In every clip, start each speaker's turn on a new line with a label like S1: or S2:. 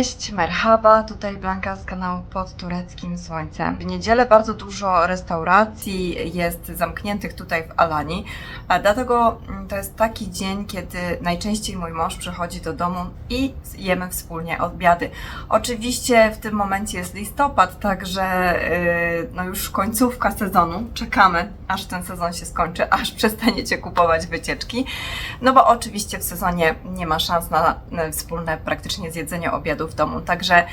S1: Cześć, merhaba, tutaj Blanka z kanału Pod Tureckim Słońcem. W niedzielę bardzo dużo restauracji jest zamkniętych tutaj w Alanii, a dlatego to jest taki dzień, kiedy najczęściej mój mąż przychodzi do domu i jemy wspólnie obiady. Oczywiście w tym momencie jest listopad, także no już końcówka sezonu. Czekamy, aż ten sezon się skończy, aż przestaniecie kupować wycieczki. No bo oczywiście w sezonie nie ma szans na wspólne praktycznie zjedzenie obiadu w domu. Także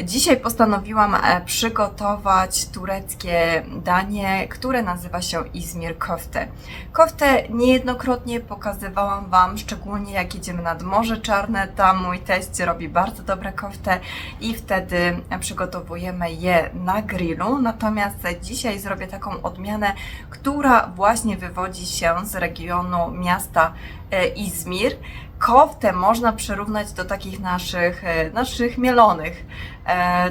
S1: dzisiaj postanowiłam przygotować tureckie danie, które nazywa się İzmir Köfte. Koftę niejednokrotnie pokazywałam Wam, szczególnie jak jedziemy nad Morze Czarne. Tam mój teść robi bardzo dobre koftę i wtedy przygotowujemy je na grillu. Natomiast dzisiaj zrobię taką odmianę, która właśnie wywodzi się z regionu miasta İzmir. Koftę można przyrównać do takich naszych mielonych,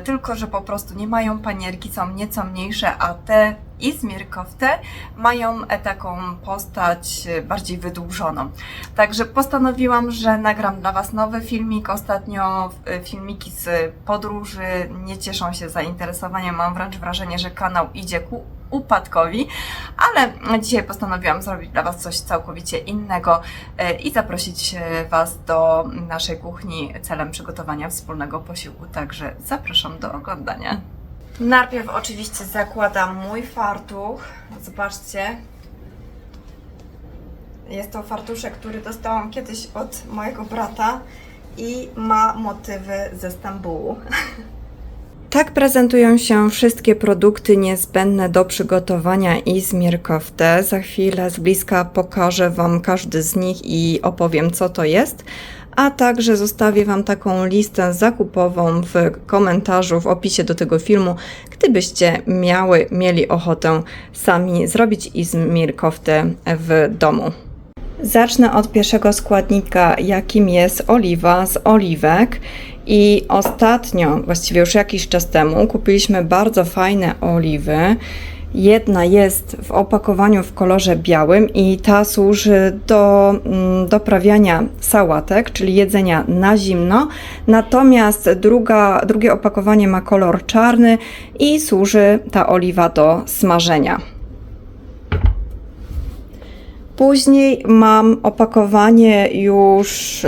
S1: tylko że po prostu nie mają panierki, są nieco mniejsze, a te İzmir Köfte mają taką postać bardziej wydłużoną. Także postanowiłam, że nagram dla Was nowy filmik. Ostatnio filmiki z podróży nie cieszą się zainteresowaniem. Mam wręcz wrażenie, że kanał idzie ku upadkowi, ale dzisiaj postanowiłam zrobić dla Was coś całkowicie innego i zaprosić Was do naszej kuchni celem przygotowania wspólnego posiłku. Także zapraszam do oglądania. Najpierw oczywiście zakładam mój fartuch. Zobaczcie. Jest to fartuszek, który dostałam kiedyś od mojego brata i ma motywy ze Stambułu. Tak prezentują się wszystkie produkty niezbędne do przygotowania İzmir Köfte. Za chwilę z bliska pokażę Wam każdy z nich i opowiem, co to jest. A także zostawię Wam taką listę zakupową w komentarzu, w opisie do tego filmu, gdybyście mieli ochotę sami zrobić İzmir Köfte w domu. Zacznę od pierwszego składnika, jakim jest oliwa z oliwek. I ostatnio, właściwie już jakiś czas temu, kupiliśmy bardzo fajne oliwy. Jedna jest w opakowaniu w kolorze białym i ta służy do doprawiania sałatek, czyli jedzenia na zimno. Natomiast drugie opakowanie ma kolor czarny i służy ta oliwa do smażenia. Później mam opakowanie już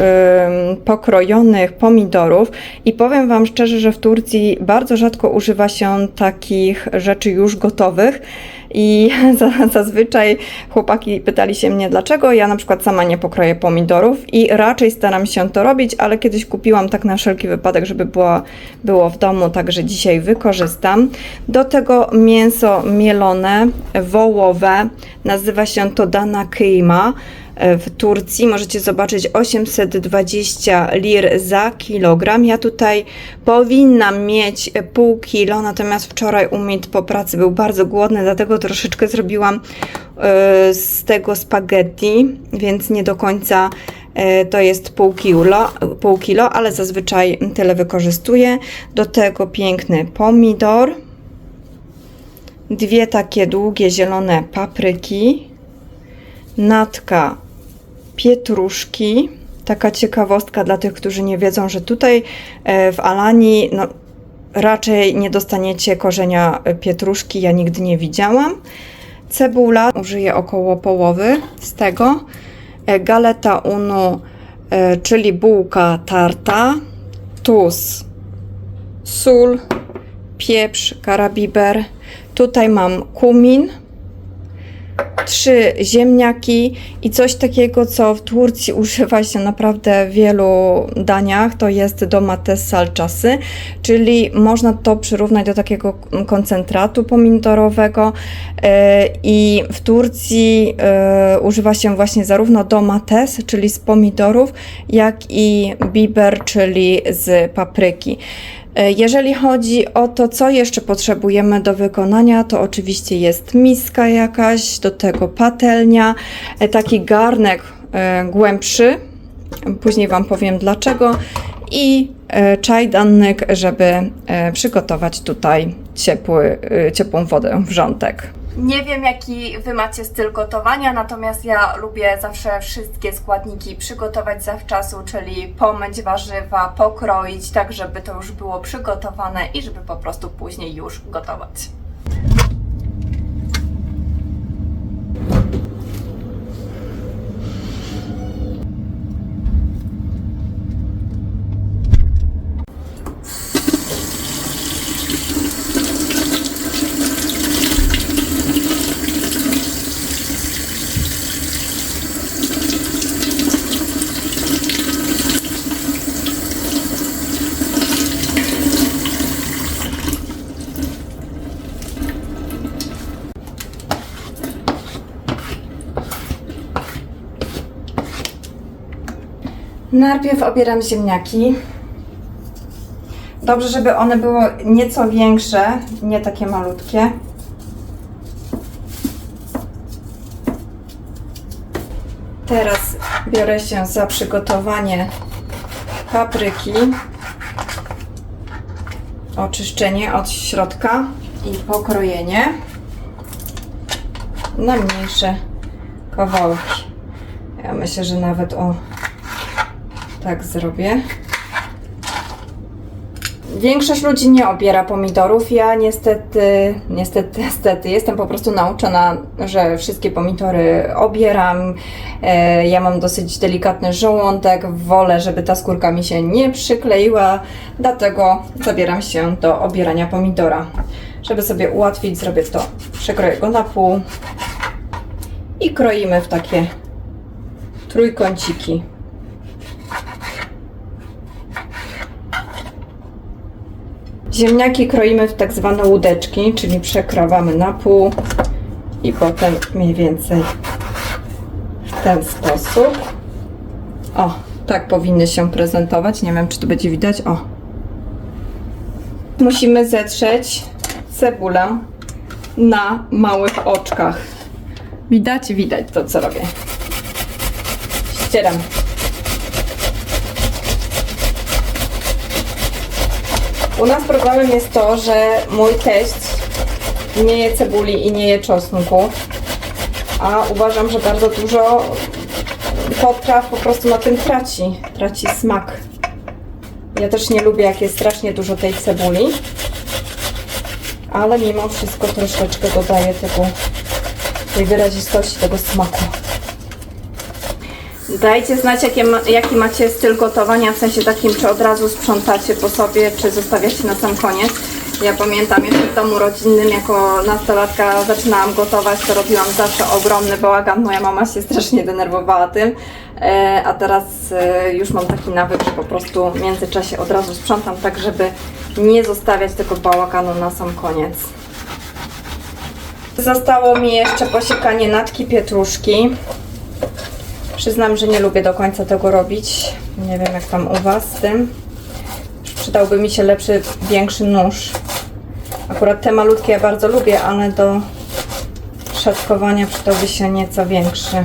S1: pokrojonych pomidorów i powiem Wam szczerze, że w Turcji bardzo rzadko używa się takich rzeczy już gotowych i zazwyczaj chłopaki pytali się mnie dlaczego. Ja na przykład sama nie pokroję pomidorów i raczej staram się to robić, ale kiedyś kupiłam tak na wszelki wypadek, żeby było w domu, także dzisiaj wykorzystam. Do tego mięso mielone, wołowe, nazywa się to dana kıyma. W Turcji możecie zobaczyć 820 lir za kilogram. Ja tutaj powinnam mieć pół kilo, natomiast wczoraj Umid po pracy był bardzo głodny, dlatego troszeczkę zrobiłam z tego spaghetti, więc nie do końca to jest pół kilo, ale zazwyczaj tyle wykorzystuję. Do tego piękny pomidor, dwie takie długie zielone papryki, natka pietruszki. Taka ciekawostka dla tych, którzy nie wiedzą, że tutaj w Alanii raczej nie dostaniecie korzenia pietruszki, ja nigdy nie widziałam. Cebula, użyję około połowy z tego. Galeta unu, czyli bułka tarta, tuz, sól, pieprz, karabiber. Tutaj mam kumin, 3 ziemniaki i coś takiego, co w Turcji używa się naprawdę w wielu daniach, to jest domates salçası, czyli można to przyrównać do takiego koncentratu pomidorowego i w Turcji używa się właśnie zarówno domates, czyli z pomidorów, jak i biber, czyli z papryki. Jeżeli chodzi o to, co jeszcze potrzebujemy do wykonania, to oczywiście jest miska jakaś, do tego patelnia, taki garnek głębszy, później Wam powiem dlaczego, i czajdannek, żeby przygotować tutaj ciepłą wodę, wrzątek. Nie wiem, jaki Wy macie styl gotowania, natomiast ja lubię zawsze wszystkie składniki przygotować zawczasu, czyli pomyć warzywa, pokroić, tak żeby to już było przygotowane i żeby po prostu później już gotować. Najpierw obieram ziemniaki. Dobrze, żeby one były nieco większe, nie takie malutkie. Teraz biorę się za przygotowanie papryki. Oczyszczenie od środka i pokrojenie na mniejsze kawałki. Ja myślę, że nawet tak zrobię. Większość ludzi nie obiera pomidorów. Ja niestety jestem po prostu nauczona, że wszystkie pomidory obieram. Ja mam dosyć delikatny żołądek, wolę, żeby ta skórka mi się nie przykleiła, dlatego zabieram się do obierania pomidora. Żeby sobie ułatwić, zrobię to, przekroję go na pół i kroimy w takie trójkąciki. Ziemniaki kroimy w tak zwane łódeczki, czyli przekrawamy na pół i potem mniej więcej w ten sposób. O, tak powinny się prezentować. Nie wiem, czy to będzie widać. O. Musimy zetrzeć cebulę na małych oczkach. Widać? Widać to, co robię. Ścieram. U nas problemem jest to, że mój teść nie je cebuli i nie je czosnku, a uważam, że bardzo dużo potraw po prostu na tym traci smak. Ja też nie lubię, jak jest strasznie dużo tej cebuli, ale mimo wszystko troszeczkę dodaję tej wyrazistości, tego smaku. Dajcie znać, jaki macie styl gotowania, w sensie takim, czy od razu sprzątacie po sobie, czy zostawiacie na sam koniec. Ja pamiętam jeszcze w domu rodzinnym, jako nastolatka zaczynałam gotować, to robiłam zawsze ogromny bałagan. Moja mama się strasznie denerwowała tym, a teraz już mam taki nawyk, że po prostu w międzyczasie od razu sprzątam, tak żeby nie zostawiać tego bałaganu na sam koniec. Zostało mi jeszcze posiekanie natki pietruszki. Przyznam, że nie lubię do końca tego robić. Nie wiem, jak tam u Was z tym. Przydałby mi się lepszy, większy nóż. Akurat te malutkie ja bardzo lubię, ale do szatkowania przydałby się nieco większy.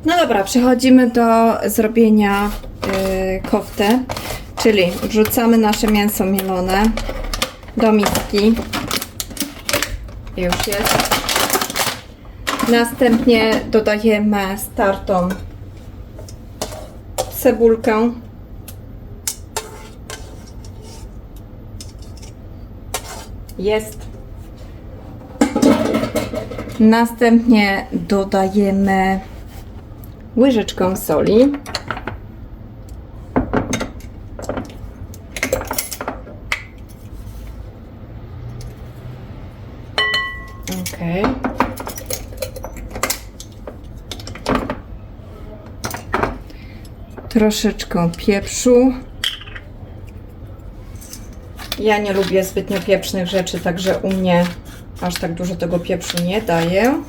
S1: No dobra, przechodzimy do zrobienia kofty. Czyli wrzucamy nasze mięso mielone do miski. Już jest. Następnie dodajemy startą cebulkę. Jest. Następnie dodajemy łyżeczkę soli. Okay. Troszeczkę pieprzu. Ja nie lubię zbytnio pieprznych rzeczy, także u mnie aż tak dużo tego pieprzu nie daję.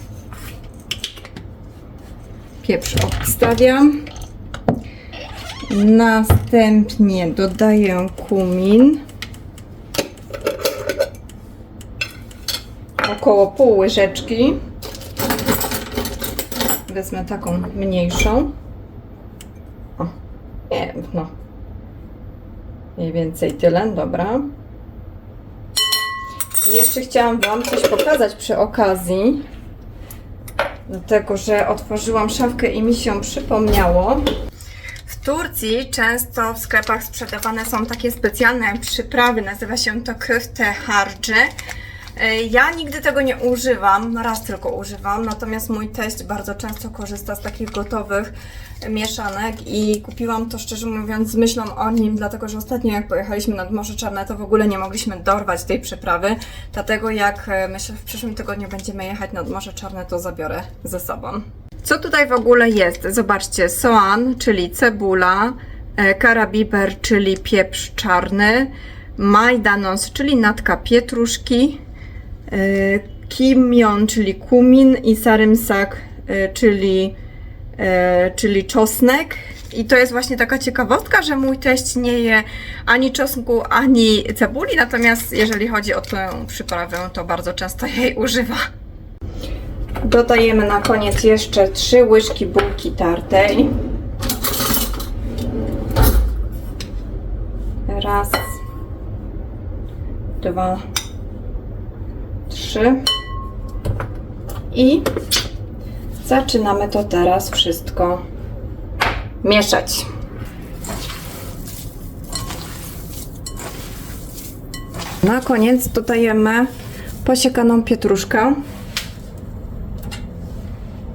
S1: Pieprz odstawiam. Następnie dodaję kumin. Około pół łyżeczki. Wezmę taką mniejszą. O, nie wiem, no. Mniej więcej tyle, dobra. I jeszcze chciałam Wam coś pokazać przy okazji. Dlatego, że otworzyłam szafkę i mi się przypomniało. W Turcji często w sklepach sprzedawane są takie specjalne przyprawy, nazywa się to köfte harcı. Ja nigdy tego nie używam, raz tylko używam, natomiast mój teść bardzo często korzysta z takich gotowych mieszanek i kupiłam to, szczerze mówiąc, z myślą o nim, dlatego że ostatnio jak pojechaliśmy nad Morze Czarne, to w ogóle nie mogliśmy dorwać tej przyprawy, dlatego jak myślę w przyszłym tygodniu będziemy jechać nad Morze Czarne, to zabiorę ze sobą. Co tutaj w ogóle jest? Zobaczcie, soan, czyli cebula, karabiber, czyli pieprz czarny, majdanos, czyli natka pietruszki, kimion, czyli kumin i sarımsak, czyli czosnek. I to jest właśnie taka ciekawostka, że mój teść nie je ani czosnku, ani cebuli, natomiast jeżeli chodzi o tę przyprawę, to bardzo często jej używa. Dodajemy na koniec jeszcze 3 łyżki bułki tartej. Raz, 2, 3 i zaczynamy to teraz wszystko mieszać. Na koniec dodajemy posiekaną pietruszkę.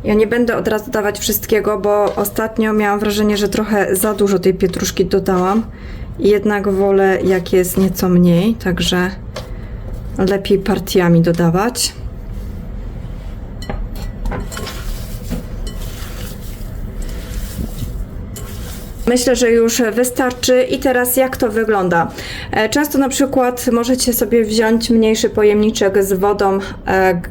S1: Ja nie będę od razu dawać wszystkiego, bo ostatnio miałam wrażenie, że trochę za dużo tej pietruszki dodałam i jednak wolę, jak jest nieco mniej, także lepiej partiami dodawać. Myślę, że już wystarczy. I teraz jak to wygląda? Często na przykład możecie sobie wziąć mniejszy pojemniczek z wodą,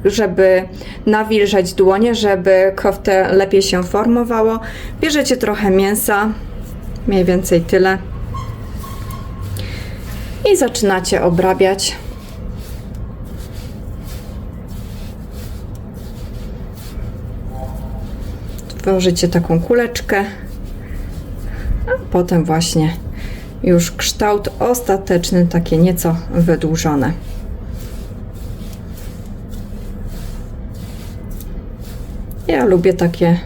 S1: żeby nawilżać dłonie, żeby koftę lepiej się formowało. Bierzecie trochę mięsa, mniej więcej tyle. I zaczynacie obrabiać. Tworzycie taką kuleczkę. A potem właśnie już kształt ostateczny, takie nieco wydłużone. Ja lubię takie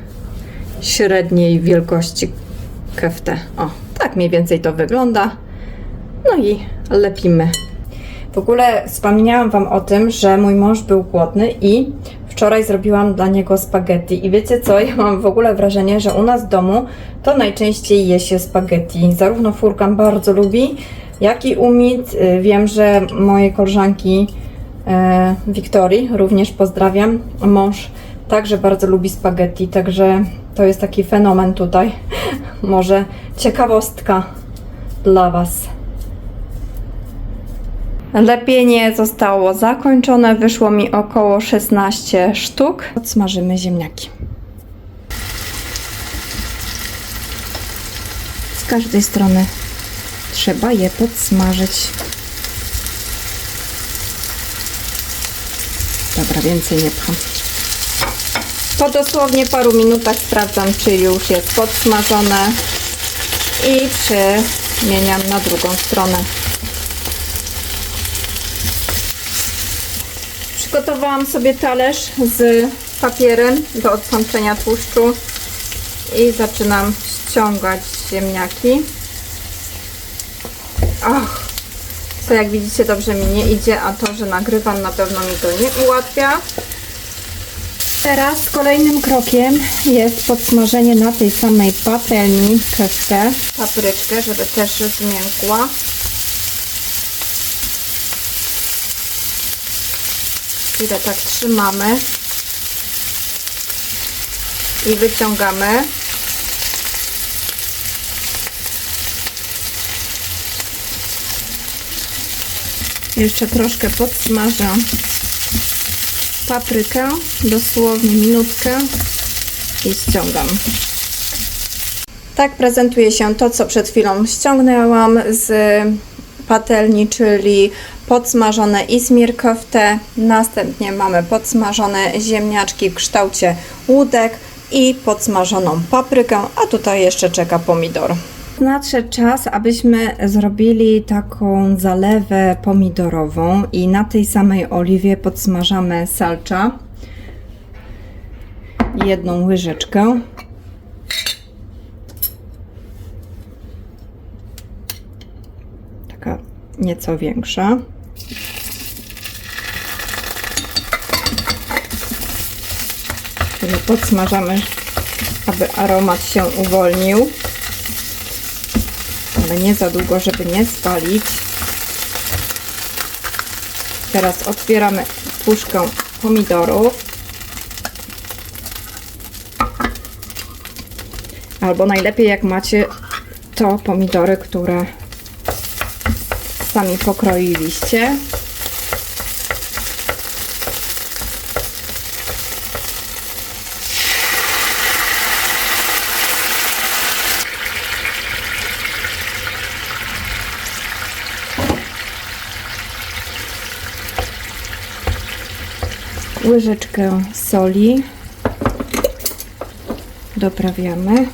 S1: średniej wielkości keftę. O, tak mniej więcej to wygląda. No i lepimy. W ogóle wspomniałam Wam o tym, że mój mąż był głodny i wczoraj zrobiłam dla niego spaghetti. I wiecie co? Ja mam w ogóle wrażenie, że u nas w domu to najczęściej je się spaghetti. Zarówno Furkan bardzo lubi, jak i Umit. Wiem, że moje koleżanki Wiktorii, również pozdrawiam, mąż także bardzo lubi spaghetti, także to jest taki fenomen tutaj. Może ciekawostka dla Was. Lepienie zostało zakończone, wyszło mi około 16 sztuk. Odsmażymy ziemniaki. Z każdej strony trzeba je podsmażyć. Dobra, więcej nie pcham. Po dosłownie paru minutach sprawdzam, czy już jest podsmażone i przemieniam na drugą stronę. Przygotowałam sobie talerz z papierem do odsączenia tłuszczu i zaczynam ściągać ziemniaki. Och, co jak widzicie dobrze mi nie idzie, a to, że nagrywam, na pewno mi to nie ułatwia. Teraz kolejnym krokiem jest podsmażenie na tej samej patelni köftę, papryczkę, żeby też zmiękła. Chwilę tak trzymamy i wyciągamy. Jeszcze troszkę podsmażę paprykę, dosłownie minutkę i ściągam. Tak prezentuje się to, co przed chwilą ściągnęłam z patelni, czyli podsmażone izmir köfte. Następnie mamy podsmażone ziemniaczki w kształcie łódek i podsmażoną paprykę, a tutaj jeszcze czeka pomidor. Nadszedł czas, abyśmy zrobili taką zalewę pomidorową i na tej samej oliwie podsmażamy salcza. Jedną łyżeczkę. Taka nieco większa. Podsmażamy, aby aromat się uwolnił, ale nie za długo, żeby nie spalić. Teraz otwieramy puszkę pomidorów, albo najlepiej jak macie to pomidory, które sami pokroiliście. Łyżeczkę soli doprawiamy.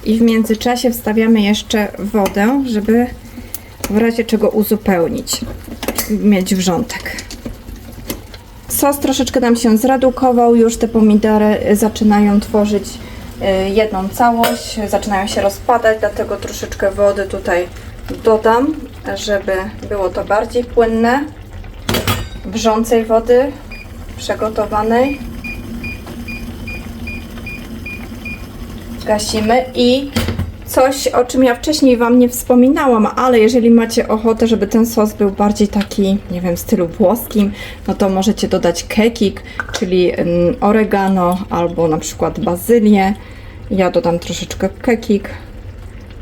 S1: I w międzyczasie wstawiamy jeszcze wodę, żeby w razie czego uzupełnić, mieć wrzątek. Sos troszeczkę nam się zredukował, już te pomidory zaczynają tworzyć jedną całość, zaczynają się rozpadać, dlatego troszeczkę wody tutaj dodam, żeby było to bardziej płynne, wrzącej wody przygotowanej. Gasimy i coś, o czym ja wcześniej Wam nie wspominałam, ale jeżeli macie ochotę, żeby ten sos był bardziej taki, nie wiem, w stylu włoskim, no to możecie dodać kekik, czyli oregano albo na przykład bazylię. Ja dodam troszeczkę kekik,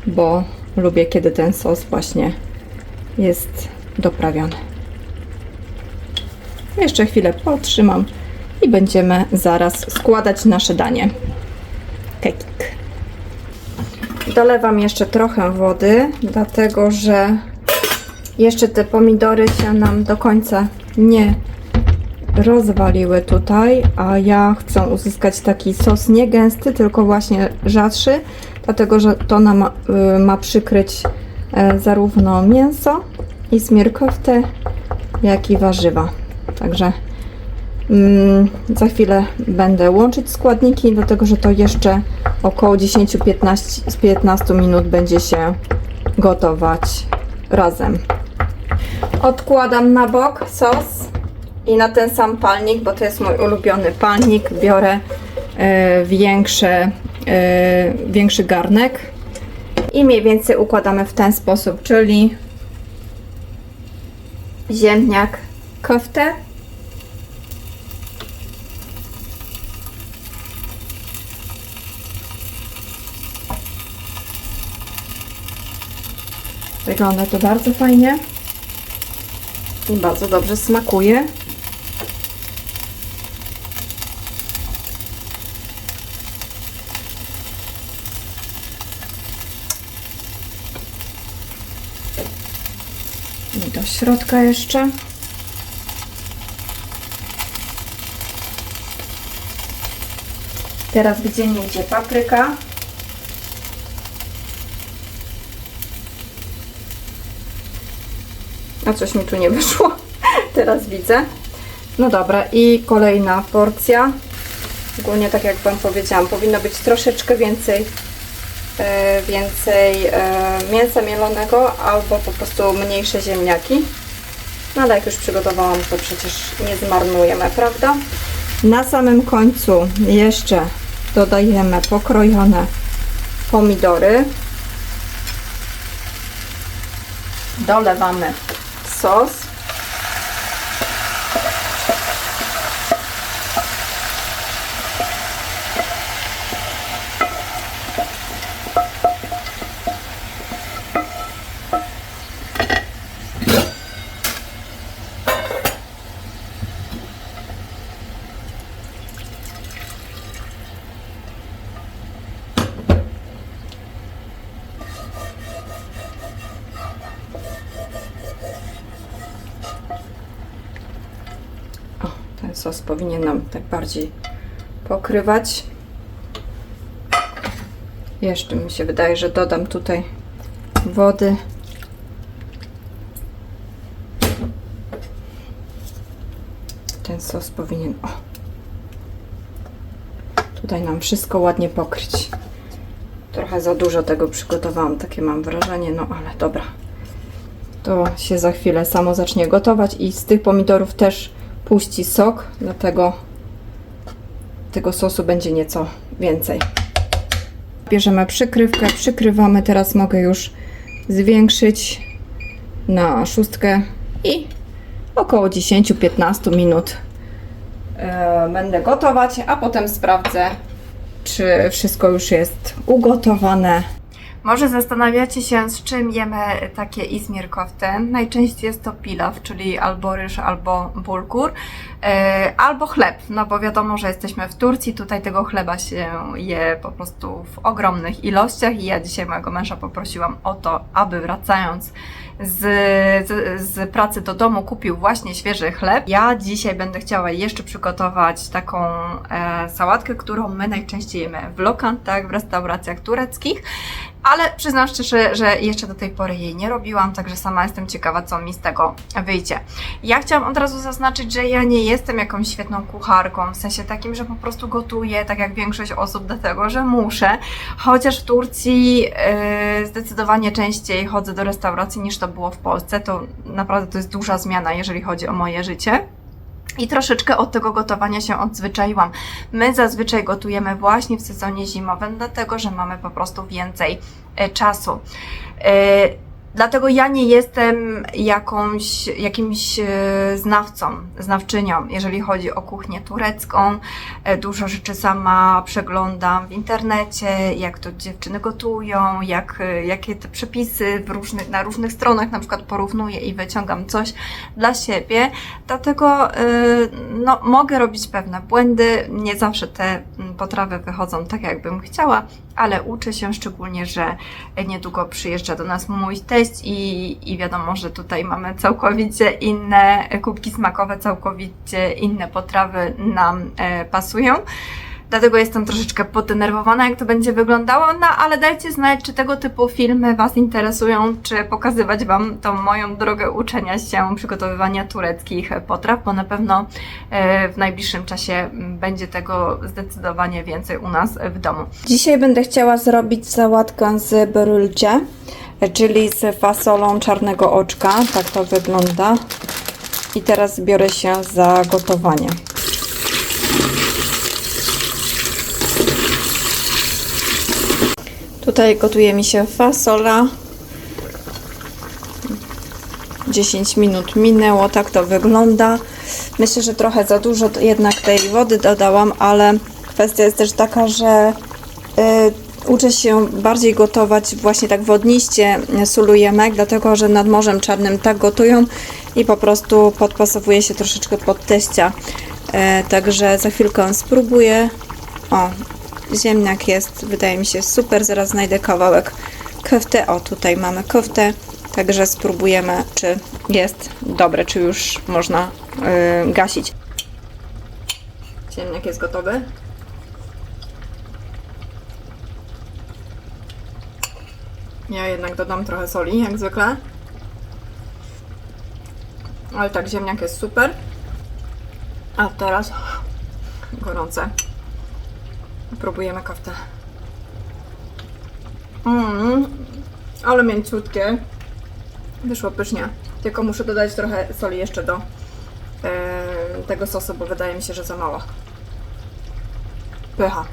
S1: bo lubię, kiedy ten sos właśnie jest doprawiony. Jeszcze chwilę potrzymam i będziemy zaraz składać nasze danie. Kekik. Dolewam jeszcze trochę wody, dlatego że jeszcze te pomidory się nam do końca nie rozwaliły tutaj, a ja chcę uzyskać taki sos nie gęsty, tylko właśnie rzadszy, dlatego że to nam ma przykryć zarówno mięso i smier koftę, jak i warzywa. Także za chwilę będę łączyć składniki, dlatego że to jeszcze około 10-15 minut będzie się gotować razem. Odkładam na bok sos i na ten sam palnik, bo to jest mój ulubiony palnik, biorę większy garnek i mniej więcej układamy w ten sposób, czyli ziemniak, koftę, wygląda to bardzo fajnie i bardzo dobrze smakuje. I do środka jeszcze. Teraz gdzie nie idzie papryka. A coś mi tu nie wyszło. Teraz widzę. No dobra, i kolejna porcja. Ogólnie, tak jak Wam powiedziałam, powinno być troszeczkę więcej mięsa mielonego albo po prostu mniejsze ziemniaki. No ale jak już przygotowałam, to przecież nie zmarnujemy, prawda? Na samym końcu jeszcze dodajemy pokrojone pomidory. Dolewamy sos. Sos powinien nam tak bardziej pokrywać. Jeszcze mi się wydaje, że dodam tutaj wody. Ten sos powinien tutaj nam wszystko ładnie pokryć. Trochę za dużo tego przygotowałam, takie mam wrażenie, no ale dobra. To się za chwilę samo zacznie gotować i z tych pomidorów też puści sok, dlatego tego sosu będzie nieco więcej. Bierzemy przykrywkę, przykrywamy, teraz mogę już zwiększyć na 6 i około 10-15 minut będę gotować, a potem sprawdzę, czy wszystko już jest ugotowane. Może zastanawiacie się, z czym jemy takie izmir kofte. Najczęściej jest to pilaw, czyli albo ryż, albo bulgur, albo chleb, no bo wiadomo, że jesteśmy w Turcji, tutaj tego chleba się je po prostu w ogromnych ilościach i ja dzisiaj mojego męża poprosiłam o to, aby wracając z pracy do domu kupił właśnie świeży chleb. Ja dzisiaj będę chciała jeszcze przygotować taką sałatkę, którą my najczęściej jemy w lokantach, w restauracjach tureckich, ale przyznam szczerze, że jeszcze do tej pory jej nie robiłam, także sama jestem ciekawa, co mi z tego wyjdzie. Ja chciałam od razu zaznaczyć, że ja nie jestem jakąś świetną kucharką, w sensie takim, że po prostu gotuję, tak jak większość osób, dlatego, że muszę, chociaż w Turcji zdecydowanie częściej chodzę do restauracji niż to było w Polsce, to naprawdę to jest duża zmiana, jeżeli chodzi o moje życie. I troszeczkę od tego gotowania się odzwyczaiłam. My zazwyczaj gotujemy właśnie w sezonie zimowym, dlatego że mamy po prostu więcej czasu. Dlatego ja nie jestem jakimś znawczynią, jeżeli chodzi o kuchnię turecką. Dużo rzeczy sama przeglądam w internecie, jak to dziewczyny gotują, jakie te przepisy na różnych stronach na przykład porównuję i wyciągam coś dla siebie. Dlatego no, mogę robić pewne błędy, nie zawsze te potrawy wychodzą tak, jakbym chciała, ale uczę się, szczególnie, że niedługo przyjeżdża do nas mój teść i wiadomo, że tutaj mamy całkowicie inne kubki smakowe, całkowicie inne potrawy nam pasują. Dlatego jestem troszeczkę podenerwowana, jak to będzie wyglądało, no ale dajcie znać, czy tego typu filmy Was interesują, czy pokazywać Wam tą moją drogę uczenia się przygotowywania tureckich potraw, bo na pewno w najbliższym czasie będzie tego zdecydowanie więcej u nas w domu. Dzisiaj będę chciała zrobić sałatkę z börülce, czyli z fasolą czarnego oczka, tak to wygląda. I teraz biorę się za gotowanie. Tutaj gotuje mi się fasola. 10 minut minęło, tak to wygląda. Myślę, że trochę za dużo jednak tej wody dodałam, ale kwestia jest też taka, że uczę się bardziej gotować właśnie tak wodniście sulu yemek, dlatego że nad Morzem Czarnym tak gotują i po prostu podpasowuje się troszeczkę pod teścia. Także za chwilkę spróbuję. O, ziemniak jest, wydaje mi się, super. Zaraz znajdę kawałek köfte. O, tutaj mamy köfte. Także spróbujemy, czy jest dobre, czy już można gasić. Ziemniak jest gotowy. Ja jednak dodam trochę soli, jak zwykle. Ale tak, ziemniak jest super. A teraz gorące. Próbujemy köftę. Ale mięciutkie. Wyszło pysznie. Tylko muszę dodać trochę soli jeszcze do tego sosu, bo wydaje mi się, że za mało. Pycha.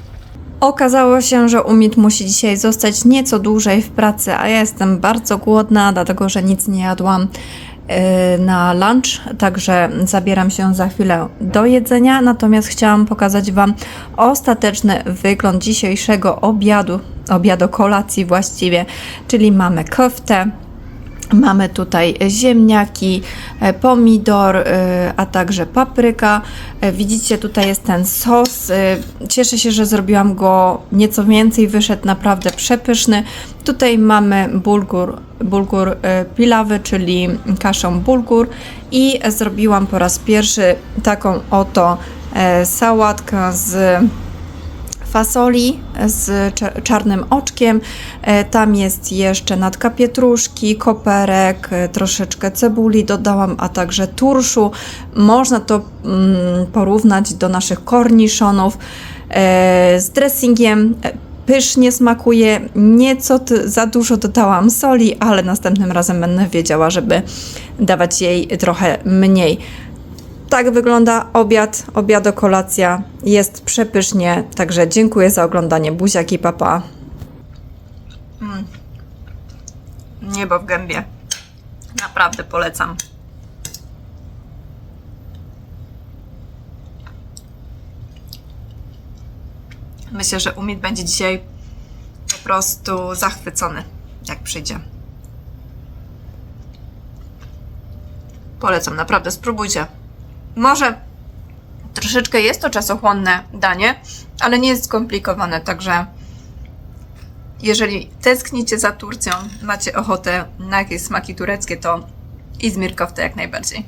S1: Okazało się, że Umit musi dzisiaj zostać nieco dłużej w pracy, a ja jestem bardzo głodna, dlatego że nic nie jadłam na lunch, także zabieram się za chwilę do jedzenia, natomiast chciałam pokazać Wam ostateczny wygląd dzisiejszego obiadu kolacji właściwie, czyli mamy köftę, mamy tutaj ziemniaki, pomidor, a także papryka. Widzicie, tutaj jest ten sos. Cieszę się, że zrobiłam go nieco więcej, wyszedł naprawdę przepyszny. Tutaj mamy bulgur pilawy, czyli kaszę bulgur i zrobiłam po raz pierwszy taką oto sałatkę z
S2: fasoli z czarnym oczkiem. Tam jest jeszcze natka pietruszki, koperek, troszeczkę cebuli dodałam, a także turszu. Można to porównać do naszych korniszonów z dressingiem. Pysznie smakuje, nieco za dużo dodałam soli, ale następnym razem będę wiedziała, żeby dawać jej trochę mniej. Tak wygląda obiad, obiado-kolacja, jest przepysznie, także dziękuję za oglądanie, buziaki, papa.
S1: Niebo w gębie, naprawdę polecam. Myślę, że Umid będzie dzisiaj po prostu zachwycony, jak przyjdzie. Polecam, naprawdę, spróbujcie. Może troszeczkę jest to czasochłonne danie, ale nie jest skomplikowane, także jeżeli tęsknicie za Turcją, macie ochotę na jakieś smaki tureckie, to Izmir Kofta jak najbardziej.